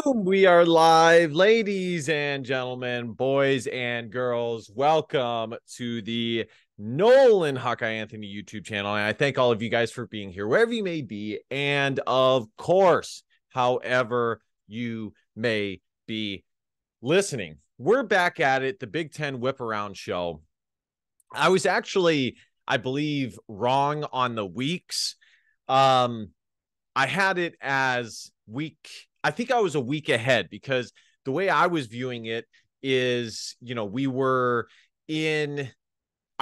Boom, we are live, ladies and gentlemen, boys and girls. Welcome to the Nolan Hawkeye Anthony YouTube channel. And I thank all of you guys for being here, wherever you may be. And of course, however you may be listening. We're back at it, the Big Ten Whip Around show. I was actually, I believe, wrong on the weeks. I had it as I think I was a week ahead because the way I was viewing it is, I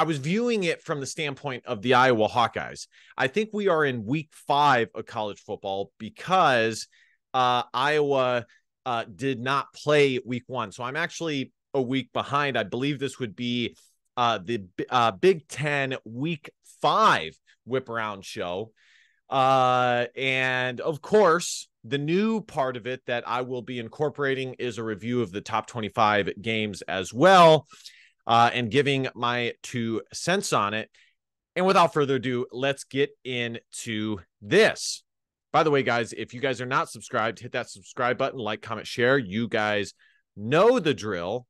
was viewing it from the standpoint of the Iowa Hawkeyes. I think we are in week 5 of college football because Iowa did not play week 1. So I'm actually a week behind. I believe this would be the Big Ten week 5 whip around show. And of course, the new part of it that I will be incorporating is a review of the top 25 games as well, and giving my 2 cents on it. And without further ado, let's get into this. By the way, guys, if you guys are not subscribed, hit that subscribe button, like, comment, share. You guys know the drill.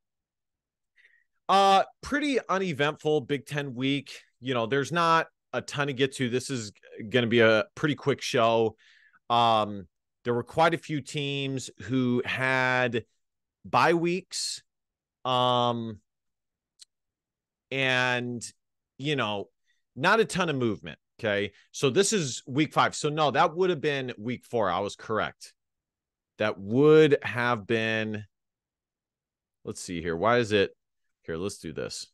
Pretty uneventful Big Ten week. There's not a ton to get to. This is going to be a pretty quick show. There were quite a few teams who had bye weeks. And not a ton of movement. Okay. So this is week 5. So no, that would have been week 4. I was correct. That would have been, let's see here. Why is it here? Let's do this.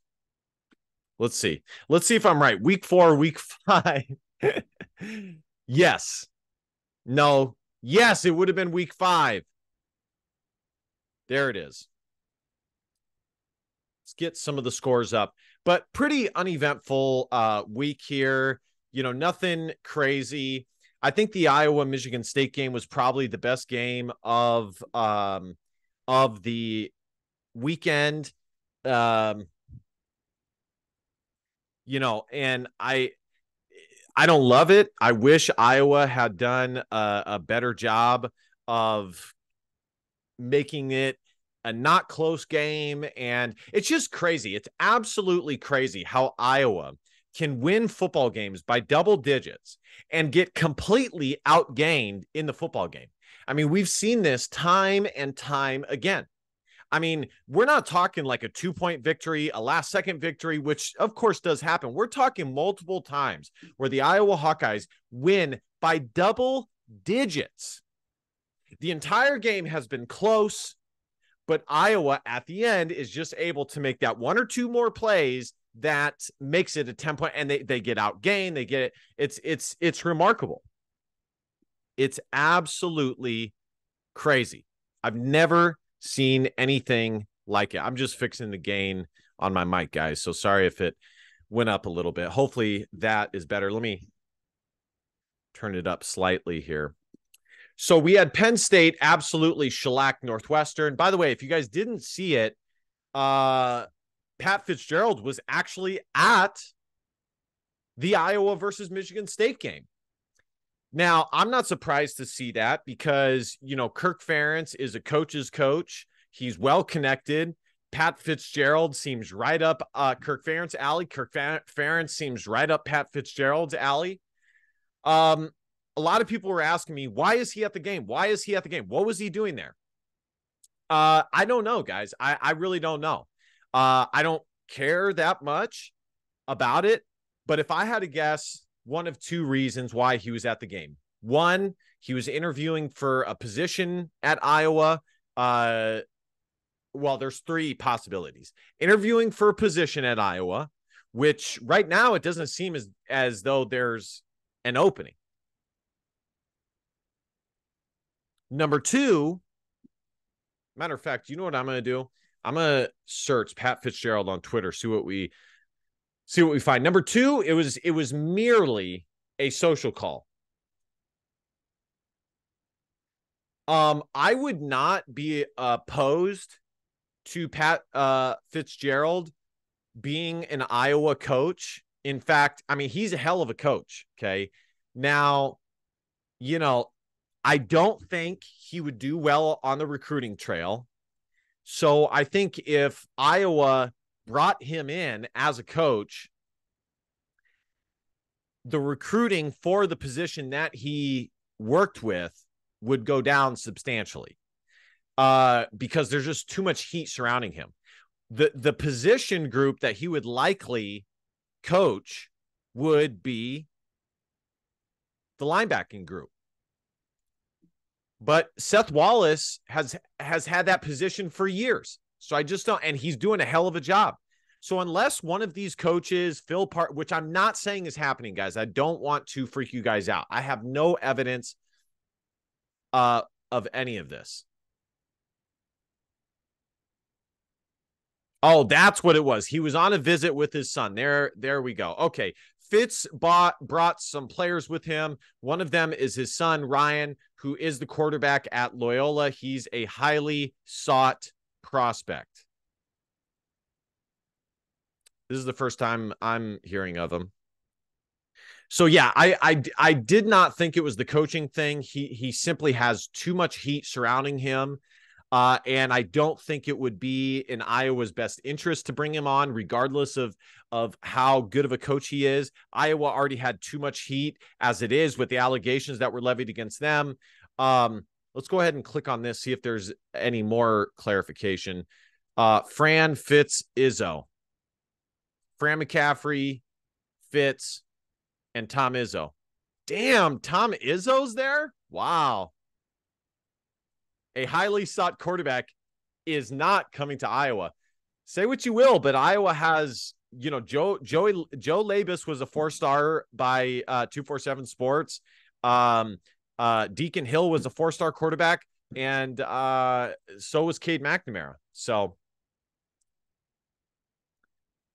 Let's see if I'm right. Week 4, week 5. Yes. No. Yes, it would have been week 5. There it is. Let's get some of the scores up. But pretty uneventful week here. Nothing crazy. I think the Iowa-Michigan State game was probably the best game of the weekend. And I don't love it. I wish Iowa had done a better job of making it a not close game. And it's just crazy. It's absolutely crazy how Iowa can win football games by double digits and get completely outgained in the football game. I mean, we've seen this time and time again. I mean, we're not talking like a 2-point victory, a last-second victory, which of course does happen. We're talking multiple times where the Iowa Hawkeyes win by double digits. The entire game has been close, but Iowa at the end is just able to make that 1 or 2 more plays that makes it a 10-point, and they get outgained. They get it. It's remarkable. It's absolutely crazy. I've never seen anything like it. I'm just fixing the gain on my mic, guys. So sorry if it went up a little bit. Hopefully that is better. Let me turn it up slightly here. So we had Penn State absolutely shellacked Northwestern. By the way, if you guys didn't see it, Pat Fitzgerald was actually at the Iowa versus Michigan State game. Now, I'm not surprised to see that because, Kirk Ferentz is a coach's coach. He's well connected. Pat Fitzgerald seems right up Kirk Ferentz's alley. Kirk Ferentz seems right up Pat Fitzgerald's alley. A lot of people were asking me, why is he at the game? Why is he at the game? What was he doing there? I don't know, guys. I really don't know. I don't care that much about it. But if I had to guess, one of 2 reasons why he was at the game. One, he was interviewing for a position at Iowa. Well, there's 3 possibilities. Interviewing for a position at Iowa, which right now it doesn't seem as though there's an opening. Number 2, matter of fact, you know what I'm going to do? I'm going to search Pat Fitzgerald on Twitter, see what we find. Number 2, it was merely a social call. I would not be opposed to Pat Fitzgerald being an Iowa coach. In fact, I mean, he's a hell of a coach. Okay. Now, I don't think he would do well on the recruiting trail. So I think if Iowa brought him in as a coach, the recruiting for the position that he worked with would go down substantially because there's just too much heat surrounding him. The position group that he would likely coach would be the linebacking group. But Seth Wallace has had that position for years. So I just don't, and he's doing a hell of a job. So unless one of these coaches, Phil Parker, which I'm not saying is happening, guys, I don't want to freak you guys out. I have no evidence of any of this. Oh, that's what it was. He was on a visit with his son. There we go. Okay. Fitz brought some players with him. One of them is his son, Ryan, who is the quarterback at Loyola. He's a highly sought prospect. This is the first time I'm hearing of him. So yeah, I did not think it was the coaching thing. He simply has too much heat surrounding him. And I don't think it would be in Iowa's best interest to bring him on, regardless of how good of a coach he is. Iowa already had too much heat as it is with the allegations that were levied against them. Let's go ahead and click on this, see if there's any more clarification. Fran, Fitz, Izzo. Fran McCaffrey, Fitz, and Tom Izzo. Damn, Tom Izzo's there? Wow. A highly sought quarterback is not coming to Iowa. Say what you will, but Iowa has, Joe Labus was a 4-star by 247 Sports. Deacon Hill was a 4-star quarterback, and so was Cade McNamara. So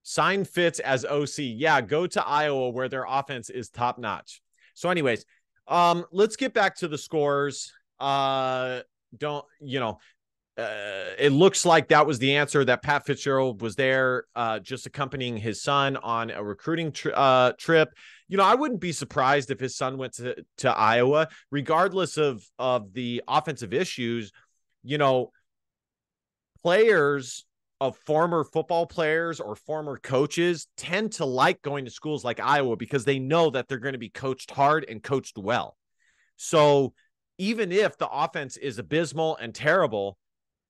sign Fitz as OC. Yeah, go to Iowa where their offense is top notch. So anyways, let's get back to the scores. It looks like that was the answer, that Pat Fitzgerald was there just accompanying his son on a recruiting trip. I wouldn't be surprised if his son went to Iowa, regardless of the offensive issues. Players of former football players or former coaches tend to like going to schools like Iowa because they know that they're going to be coached hard and coached well. So even if the offense is abysmal and terrible,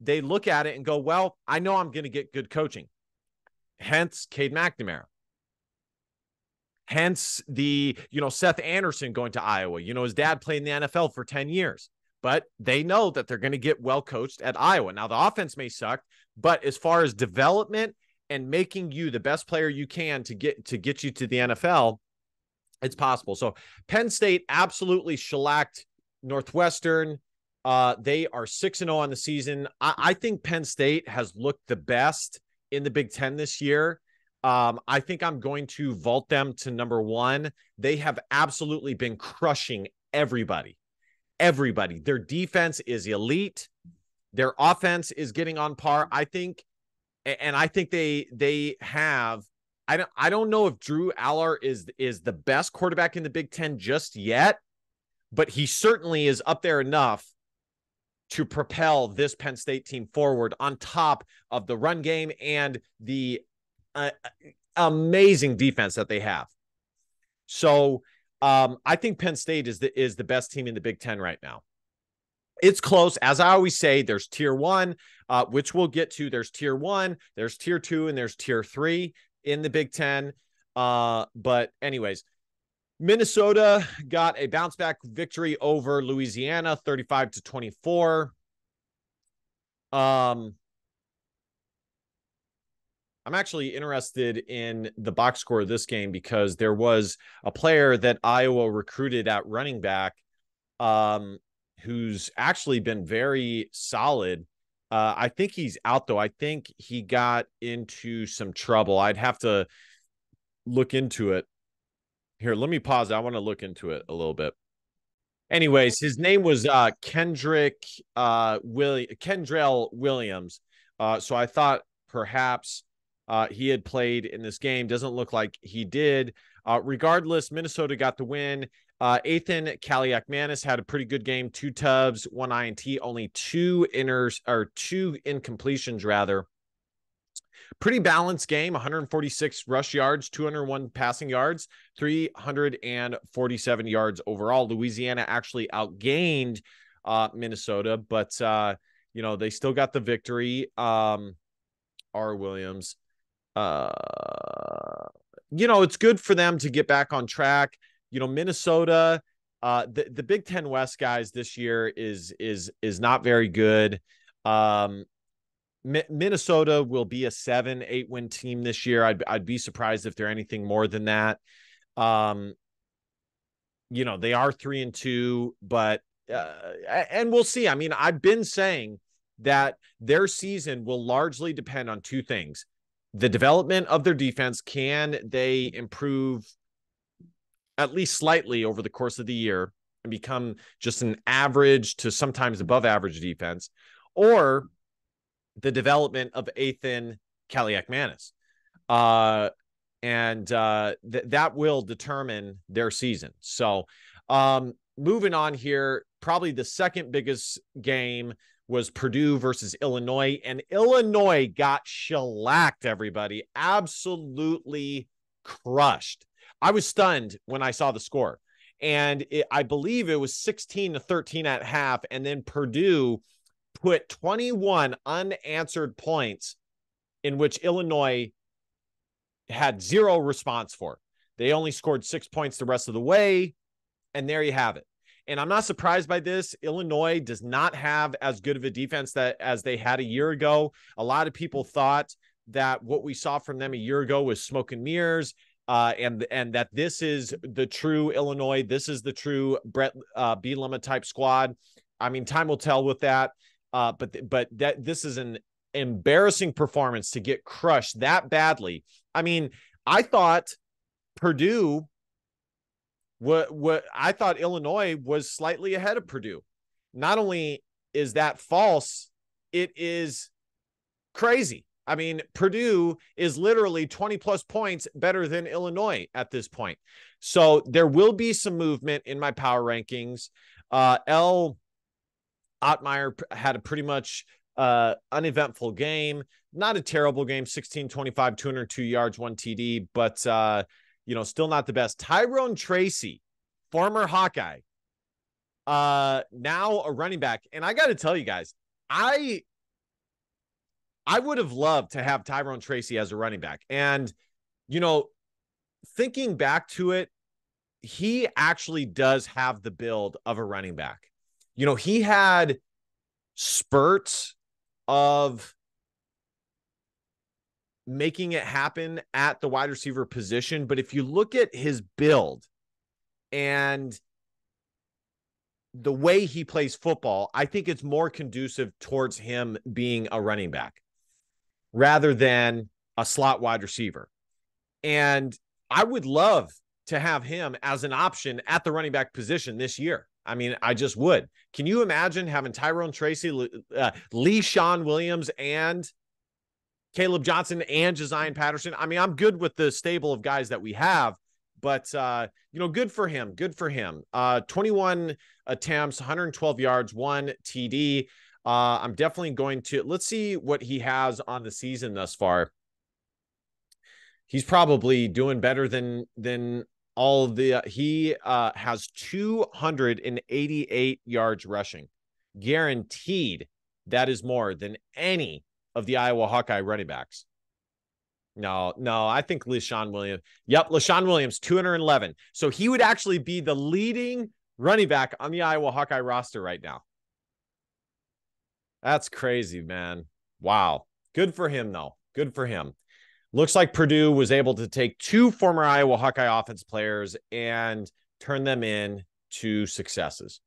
they look at it and go, well, I know I'm going to get good coaching. Hence Cade McNamara. Hence the, Seth Anderson going to Iowa. His dad played in the NFL for 10 years, but they know that they're going to get well coached at Iowa. Now the offense may suck, but as far as development and making you the best player you can to get you to the NFL, it's possible. So Penn State absolutely shellacked Northwestern. They are 6-0 on the season. I think Penn State has looked the best in the Big Ten this year. I think I'm going to vault them to number 1. They have absolutely been crushing everybody. Their defense is elite. Their offense is getting on par. I think they have. I don't know if Drew Aller is the best quarterback in the Big Ten just yet, but he certainly is up there enough to propel this Penn State team forward on top of the run game and the amazing defense that they have. So I think Penn State is the best team in the Big Ten right now. It's close. As I always say, there's tier 1, which we'll get to. There's tier 1, there's tier 2, and there's tier 3 in the Big Ten. But anyways, Minnesota got a bounce back victory over Louisiana, 35-24. I'm actually interested in the box score of this game because there was a player that Iowa recruited at running back who's actually been very solid. I think he's out, though. I think he got into some trouble. I'd have to look into it. Here, let me pause. I want to look into it a little bit. Anyways, his name was Kendrell Williams. So I thought perhaps he had played in this game. Doesn't look like he did. Regardless, Minnesota got the win. Ethan Kaliakmanis had a pretty good game, 2 tubs, 1 INT, only 2 incompletions rather. Pretty balanced game, 146 rush yards, 201 passing yards, 347 yards overall. Louisiana actually outgained Minnesota, but they still got the victory. R. Williams. It's good for them to get back on track. Minnesota, the Big Ten West guys this year is not very good. Minnesota will be a 7-8 win team this year. I'd be surprised if they're anything more than that. They are 3-2, but and we'll see. I mean, I've been saying that their season will largely depend on 2 things: the development of their defense. Can they improve at least slightly over the course of the year and become just an average to sometimes above average defense, or the development of Ethan Kaliakmanis. That will determine their season. So moving on here, probably the second biggest game was Purdue versus Illinois, and Illinois got shellacked, everybody. Absolutely crushed. I was stunned when I saw the score, and I believe it was 16-13 at half, and then Purdue put 21 unanswered points in which Illinois had 0 response for. They only scored 6 points the rest of the way, and there you have it. And I'm not surprised by this. Illinois does not have as good of a defense as they had a year ago. A lot of people thought that what we saw from them a year ago was smoke and mirrors, and that this is the true Illinois. This is the true Brett Bielema type squad. I mean, time will tell with that. But that this is an embarrassing performance to get crushed that badly. I mean, I thought Purdue, I thought Illinois was slightly ahead of Purdue. Not only is that false, it is crazy. I mean, Purdue is literally 20 plus points better than Illinois at this point. So there will be some movement in my power rankings. Ottmeyer had a pretty much uneventful game. Not a terrible game, 16-25, 202 yards, 1 TD, but, still not the best. Tyrone Tracy, former Hawkeye, now a running back. And I got to tell you guys, I would have loved to have Tyrone Tracy as a running back. And, thinking back to it, he actually does have the build of a running back. He had spurts of making it happen at the wide receiver position. But if you look at his build and the way he plays football, I think it's more conducive towards him being a running back rather than a slot wide receiver. And I would love to have him as an option at the running back position this year. I mean, I just would. Can you imagine having Tyrone Tracy, LeSean Williams, and Caleb Johnson and Josiah Patterson? I mean, I'm good with the stable of guys that we have, but, good for him. Good for him. 21 attempts, 112 yards, 1 TD. I'm definitely going to, let's see what he has on the season thus far. He's probably doing better than all of the, he has 288 yards rushing. Guaranteed that is more than any of the Iowa Hawkeye running backs. No, I think LeSean Williams. Yep, LeSean Williams, 211. So he would actually be the leading running back on the Iowa Hawkeye roster right now. That's crazy, man. Wow. Good for him, though. Good for him. Looks like Purdue was able to take 2 former Iowa Hawkeye offense players and turn them into successes.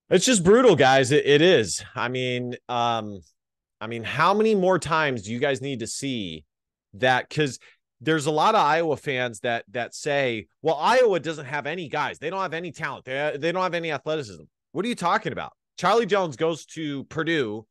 It's just brutal, guys. It is. I mean, how many more times do you guys need to see that? Because there's a lot of Iowa fans that say, well, Iowa doesn't have any guys. They don't have any talent. They don't have any athleticism. What are you talking about? Charlie Jones goes to Purdue,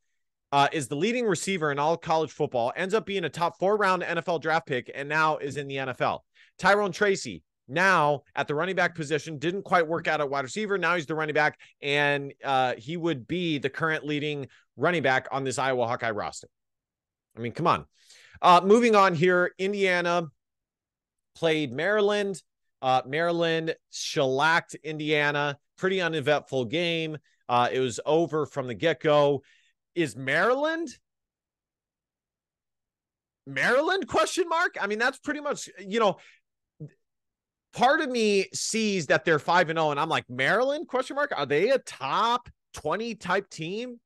is the leading receiver in all college football, ends up being a top 4-round NFL draft pick, and now is in the NFL. Tyrone Tracy, now at the running back position. Didn't quite work out at wide receiver. Now he's the running back, and he would be the current leading running back on this Iowa Hawkeye roster. I mean, come on. Moving on here, Indiana played Maryland. Maryland shellacked Indiana. Pretty uneventful game. It was over from the get-go. Is Maryland? Question mark? I mean, that's pretty much, part of me sees that they're 5-0, and I'm like, Maryland? Question mark? Are they a top 20 type team?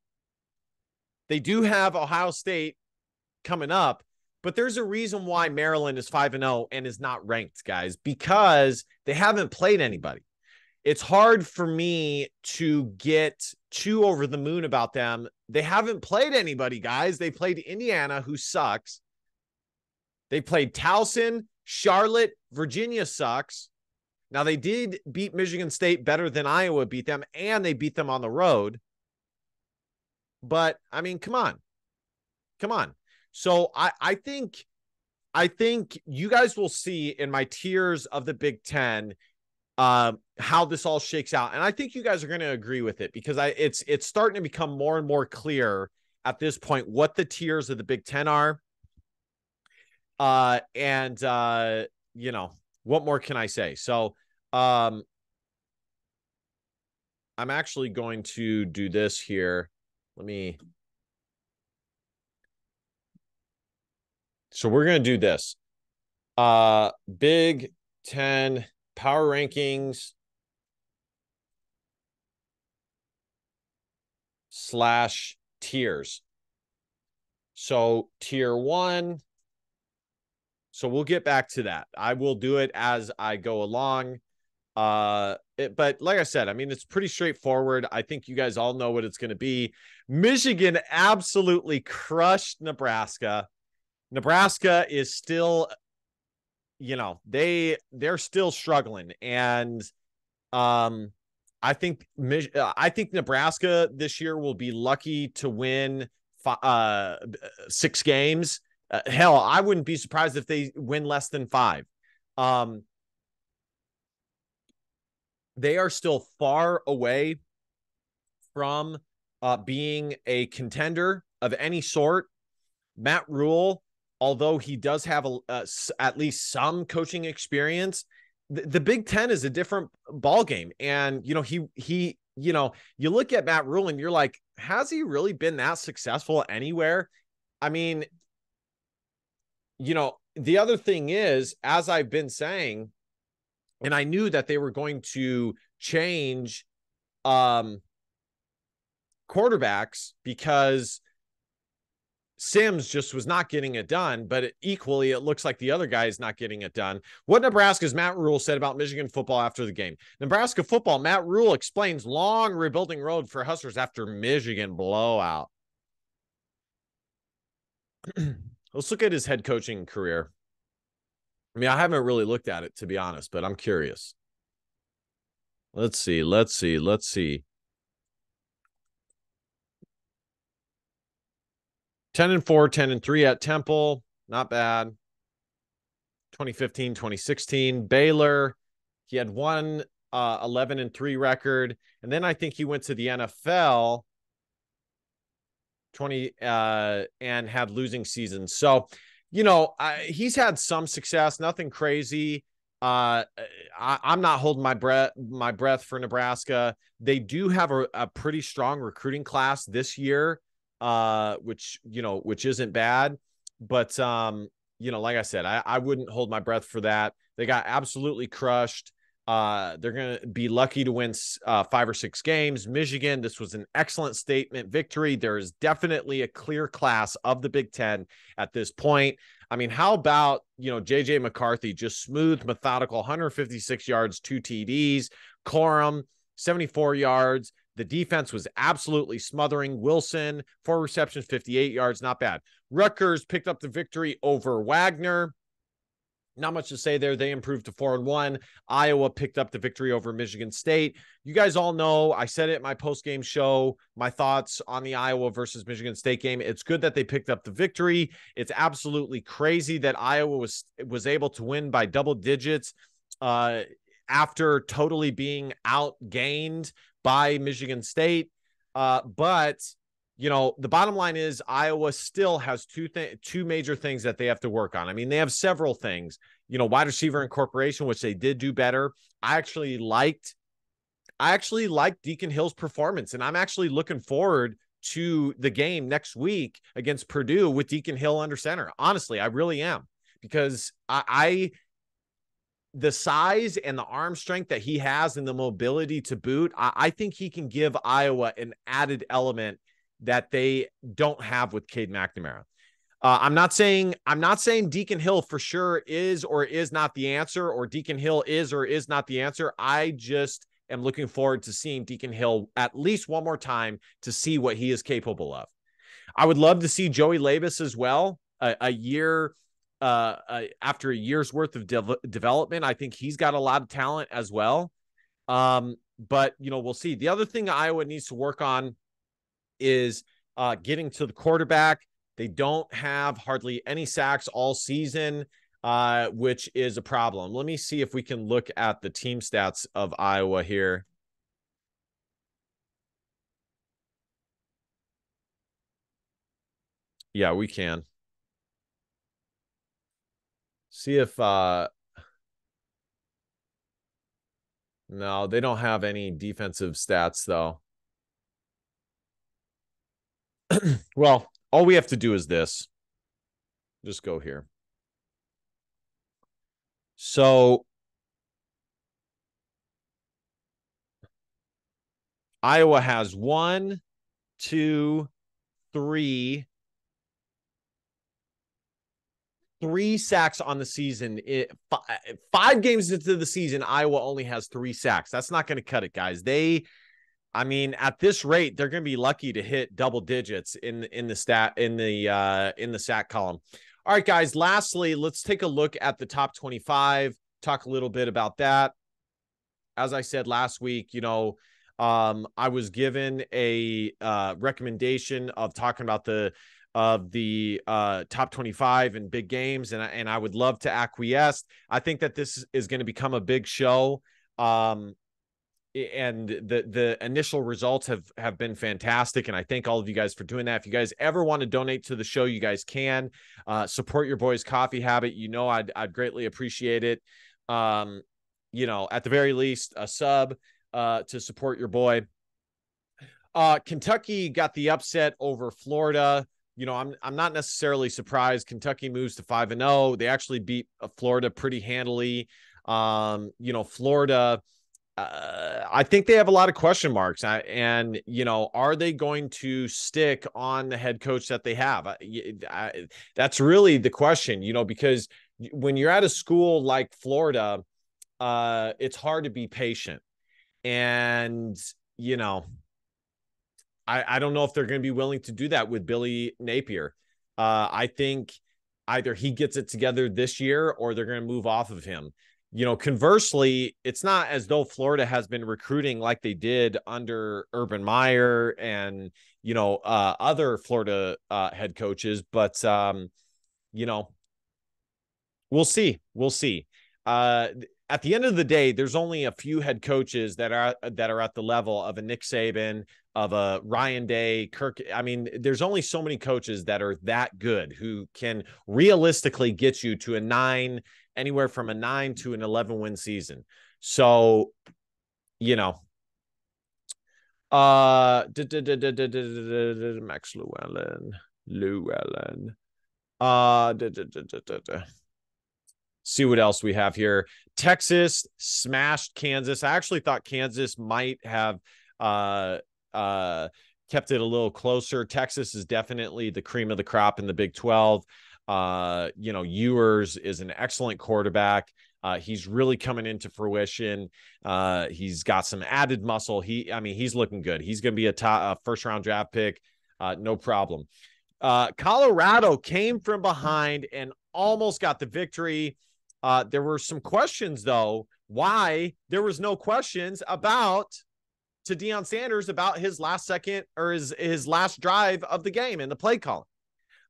They do have Ohio State coming up, but there's a reason why Maryland is 5-0 and is not ranked, guys, because they haven't played anybody. It's hard for me to get too over the moon about them. They haven't played anybody, guys. They played Indiana, who sucks. They played Towson, Charlotte, Virginia sucks. Now, they did beat Michigan State better than Iowa beat them, and they beat them on the road. But, I mean, come on. So I think you guys will see in my tiers of the Big Ten how this all shakes out. And I think you guys are going to agree with it, because it's starting to become more and more clear at this point what the tiers of the Big Ten are. What more can I say? So I'm actually going to do this here. So we're going to do this. Big Ten power rankings / tiers. So tier 1. So we'll get back to that. I will do it as I go along. But like I said, I mean, it's pretty straightforward. I think you guys all know what it's going to be. Michigan absolutely crushed Nebraska. Nebraska is still, they're still struggling. And I think Nebraska this year will be lucky to win 6 games. Hell, I wouldn't be surprised if they win less than 5. They are still far away from being a contender of any sort. Matt Rhule, although he does have at least some coaching experience, the Big Ten is a different ballgame. And, you look at Matt Rhule and you're like, has he really been that successful anywhere? I mean, the other thing is, as I've been saying, and I knew that they were going to change quarterbacks because Sims just was not getting it done, but equally, it looks like the other guy is not getting it done. What Nebraska's Matt Rhule said about Michigan football after the game. Nebraska football, Matt Rhule explains long rebuilding road for Huskers after Michigan blowout. Let's look at his head coaching career. I mean, I haven't really looked at it, to be honest, but I'm curious. Let's see. 10-4, 10-3 at Temple. Not bad. 2015, 2016. Baylor. He had one 11-3 record. And then I think he went to the NFL and had losing seasons. So, he's had some success, nothing crazy. I'm not holding my breath for Nebraska. They do have a pretty strong recruiting class this year, which isn't bad. But, like I said, I wouldn't hold my breath for that. They got absolutely crushed. They're going to be lucky to win 5 or 6 games. Michigan, this was an excellent statement victory. There is definitely a clear class of the Big Ten at this point. I mean, how about, JJ McCarthy, just smooth, methodical, 156 yards, 2 TDs. Corum, 74 yards. The defense was absolutely smothering. Wilson, 4 receptions, 58 yards. Not bad. Rutgers picked up the victory over Wagner. Not much to say there. They improved to 4-1. Iowa picked up the victory over Michigan State. You guys all know, I said it in my post-game show, my thoughts on the Iowa versus Michigan State game. It's good that they picked up the victory. It's absolutely crazy that Iowa was able to win by double digits uh, after totally being outgained by Michigan State. But the bottom line is Iowa still has two major things that they have to work on. I mean, they have several things, wide receiver incorporation, which they did do better. I actually liked Deacon Hill's performance, and I'm actually looking forward to the game next week against Purdue with Deacon Hill under center. Honestly, I really am, because the size and the arm strength that he has and the mobility to boot, I think he can give Iowa an added element that they don't have with Cade McNamara. I'm not saying Deacon Hill for sure is or is not the answer, or Deacon Hill is or is not the answer. I just am looking forward to seeing Deacon Hill at least one more time to see what he is capable of. I would love to see Joey Labus as well. A year after a year's worth of development, I think he's got a lot of talent as well. But we'll see. The other thing Iowa needs to work on is getting to the quarterback. They don't have hardly any sacks all season, which is a problem. Let me see if we can look at the team stats of Iowa here. Yeah, we can. See if no, they don't have any defensive stats though. Well, all we have to do is this. Just go here. So Iowa has 1, 2, 3 sacks on the season. 5 games into the season, Iowa only has 3 sacks. That's not going to cut it, guys. At this rate, they're going to be lucky to hit double digits in the sack column. All right, guys. Lastly, let's take a look at the top 25. Talk a little bit about that. As I said last week, I was given a recommendation of talking about the top 25 and big games, and I would love to acquiesce. I think that this is going to become a big show. And the initial results have been fantastic, and I thank all of you guys for doing that. If you guys ever want to donate to the show, you guys can support your boy's coffee habit. I'd greatly appreciate it. At the very least, a sub to support your boy. Kentucky got the upset over Florida. I'm not necessarily surprised. Kentucky moves to 5-0. They actually beat Florida pretty handily. Florida, I think they have a lot of question marks. Are they going to stick on the head coach that they have? That's really the question, because when you're at a school like Florida, it's hard to be patient. And, I don't know if they're going to be willing to do that with Billy Napier. I think either he gets it together this year or they're going to move off of him. Conversely, it's not as though Florida has been recruiting like they did under Urban Meyer and, other Florida head coaches. But, we'll see. We'll see. At the end of the day, there's only a few head coaches that are at the level of a Nick Saban, of a Ryan Day, Kirk. There's only so many coaches that are that good who can realistically get you to anywhere from a 9 to an 11 win season. So, Max Llewellyn. See what else we have here. Texas smashed Kansas. I actually thought Kansas might have kept it a little closer. Texas is definitely the cream of the crop in the Big 12. Ewers is an excellent quarterback. He's really coming into fruition. He's got some added muscle. He's looking good. He's going to be a first round draft pick. No problem. Colorado came from behind and almost got the victory. There were some questions, though, why there was no questions to Deion Sanders about his last second or his last drive of the game and the play calling.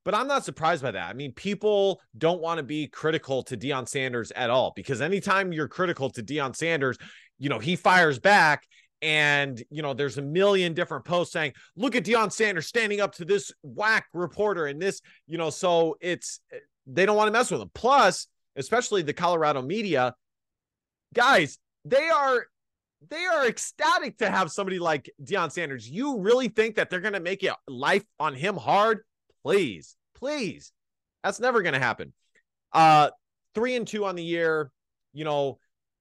But I'm not surprised by that. I mean, people don't want to be critical to Deion Sanders at all, because anytime you're critical to Deion Sanders, he fires back. And, there's a million different posts saying, look at Deion Sanders standing up to this whack reporter and this, so they don't want to mess with him. Plus, especially the Colorado media, guys, they are ecstatic to have somebody like Deion Sanders. You really think that they're going to make it life on him hard? Please. That's never going to happen. 3-2 on the year.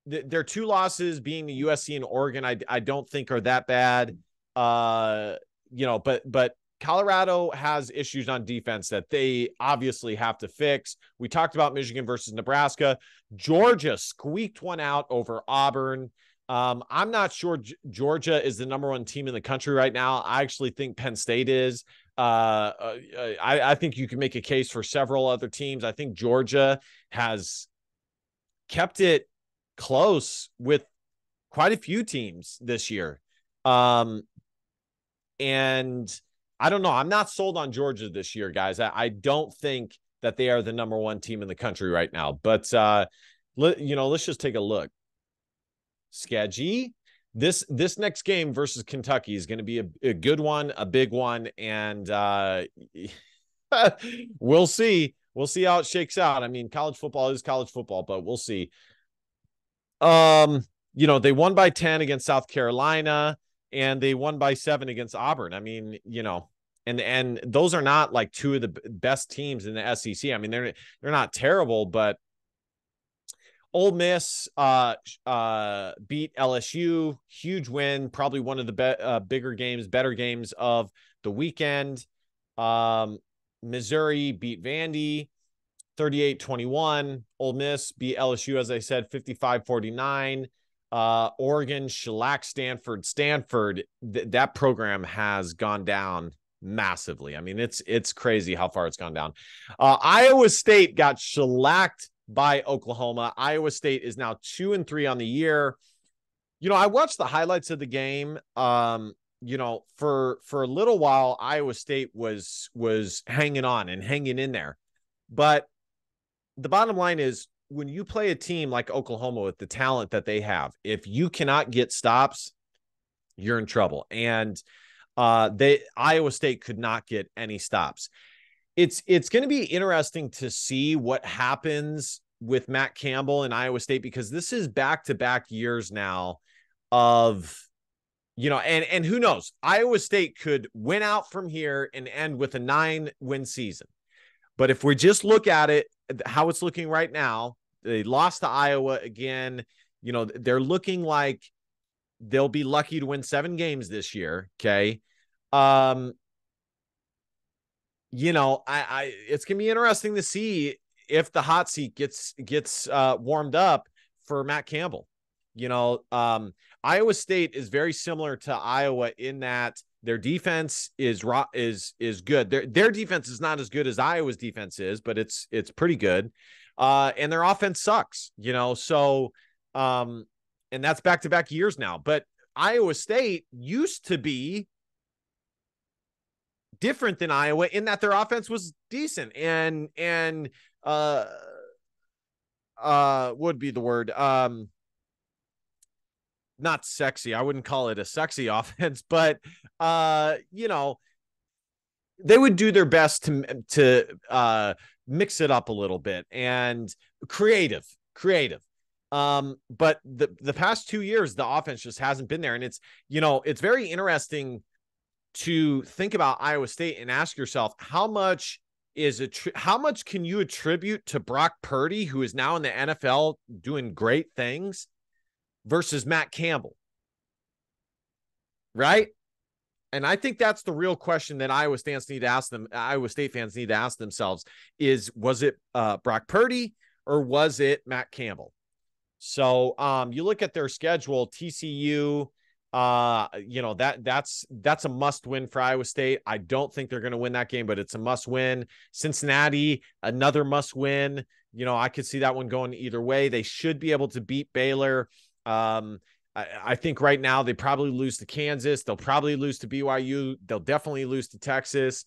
Their 2 losses being the USC and Oregon, I don't think are that bad. But Colorado has issues on defense that they obviously have to fix. We talked about Michigan versus Nebraska. Georgia squeaked one out over Auburn. I'm not sure Georgia is the number 1 team in the country right now. I actually think Penn State is. I think you can make a case for several other teams. I think Georgia has kept it close with quite a few teams this year. And I don't know. I'm not sold on Georgia this year, guys. I don't think that they are the number 1 team in the country right now. But, let's just take a look. Sketchy. This next game versus Kentucky is going to be a good one, a big one. And we'll see. We'll see how it shakes out. I mean, college football is college football, but we'll see. They won by 10 against South Carolina, and they won by 7 against Auburn. I mean, and those are not like 2 of the best teams in the SEC. I mean, they're not terrible, but Ole Miss beat LSU, huge win, probably one of the better games of the weekend. Missouri beat Vandy 38-21. Ole Miss beat LSU, as I said, 55-49. Oregon shellacked Stanford. Stanford, that program has gone down massively. I mean, it's crazy how far it's gone down. Iowa State got shellacked by Oklahoma. Iowa State is now 2-3 on the year. I watched the highlights of the game. For a little while, Iowa State was hanging on and hanging in there. But the bottom line is, when you play a team like Oklahoma with the talent that they have, if you cannot get stops, you're in trouble. And Iowa State could not get any stops. It's going to be interesting to see what happens with Matt Campbell in Iowa State, because this is back-to-back years now of, and who knows, Iowa State could win out from here and end with a 9-win season. But if we just look at it, how it's looking right now, they lost to Iowa again. They're looking like they'll be lucky to win 7 games this year. Okay. It's going to be interesting to see if the hot seat gets warmed up for Matt Campbell. Iowa State is very similar to Iowa in that their defense is good. Their defense is not as good as Iowa's defense is, but it's pretty good. And their offense sucks, so, and that's back-to-back years now. But Iowa State used to be different than Iowa in that their offense was decent and would be the word, not sexy. I wouldn't call it a sexy offense, but they would do their best to mix it up a little bit and creative. But the past 2 years, the offense just hasn't been there. And it's very interesting to think about Iowa State and ask yourself, how much can you attribute to Brock Purdy, who is now in the NFL doing great things, versus Matt Campbell, right? And I think that's the real question that Iowa State fans need to ask themselves is, was it Brock Purdy or was it Matt Campbell? So you look at their schedule, TCU, that's a must win for Iowa State. I don't think they're going to win that game, but it's a must win. Cincinnati, another must win. I could see that one going either way. They should be able to beat Baylor. I think right now they probably lose to Kansas. They'll probably lose to BYU. They'll definitely lose to Texas.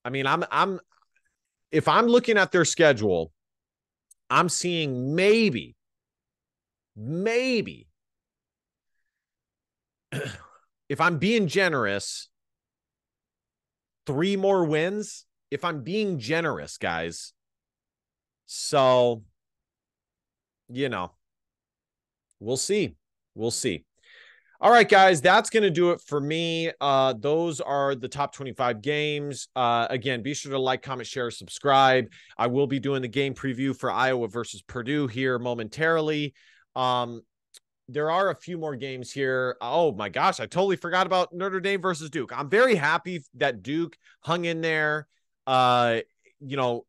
I mean, if I'm looking at their schedule, I'm seeing maybe, if I'm being generous, 3 more wins. If I'm being generous, guys. So, you know, we'll see. We'll see. All right, guys, that's going to do it for me. Those are the top 25 games. Again, be sure to like, comment, share, subscribe. I will be doing the game preview for Iowa versus Purdue here momentarily. There are a few more games here. Oh my gosh, I totally forgot about Notre Dame versus Duke. I'm very happy that Duke hung in there. You know,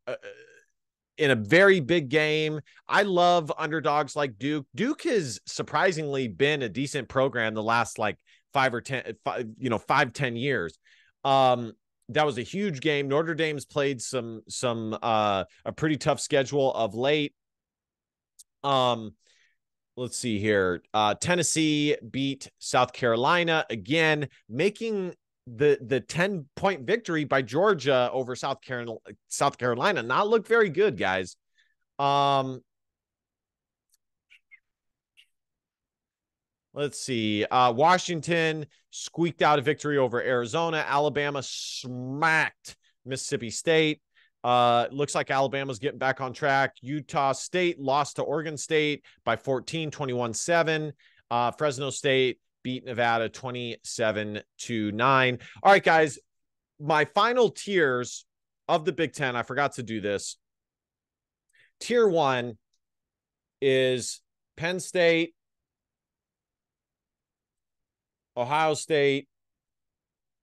in a very big game. I love underdogs like Duke. Duke has surprisingly been a decent program the last like 5-10 years. That was a huge game. Notre Dame's played a pretty tough schedule of late. Let's see here. Tennessee beat South Carolina again, making the 10-point victory by Georgia over South Carolina not look very good, guys. Let's see. Washington squeaked out a victory over Arizona. Alabama smacked Mississippi State. Looks like Alabama's getting back on track. Utah State lost to Oregon State by 14, 21-7. Fresno State beat Nevada 27-9. All right, guys, my final tiers of the Big Ten, I forgot to do this. Tier 1 is Penn State, Ohio State,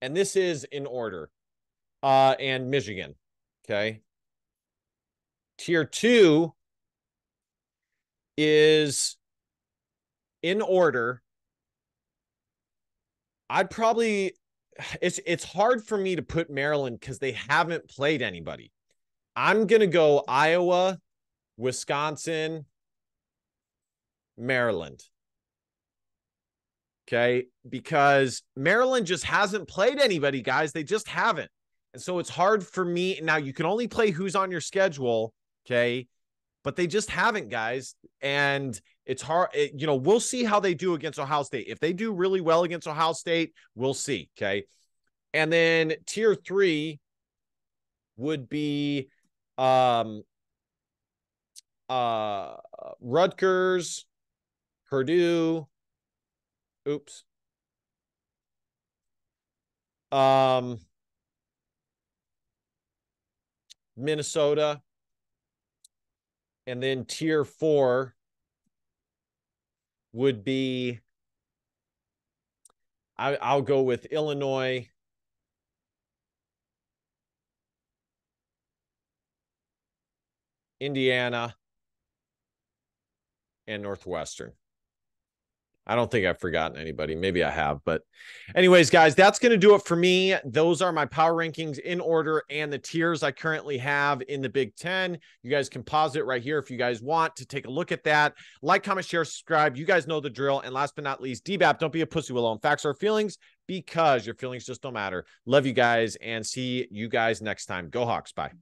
and this is in order, and Michigan. Okay. Tier 2 is in order. It's hard for me to put Maryland because they haven't played anybody. I'm going to go Iowa, Wisconsin, Maryland. Okay. Because Maryland just hasn't played anybody, guys. They just haven't. And so it's hard for me. Now, you can only play who's on your schedule. Okay. But they just haven't, guys. And it's hard. We'll see how they do against Ohio State. If they do really well against Ohio State, we'll see. Okay. And then tier 3 would be Rutgers, Purdue. Oops. Minnesota. And then tier 4 would be, I'll go with Illinois, Indiana, and Northwestern. I don't think I've forgotten anybody. Maybe I have. But anyways, guys, that's going to do it for me. Those are my power rankings in order and the tiers I currently have in the Big Ten. You guys can pause it right here if you guys want to take a look at that. Like, comment, share, subscribe. You guys know the drill. And last but not least, DBAP, don't be a pussy willow. Facts are feelings because your feelings just don't matter. Love you guys and see you guys next time. Go Hawks. Bye.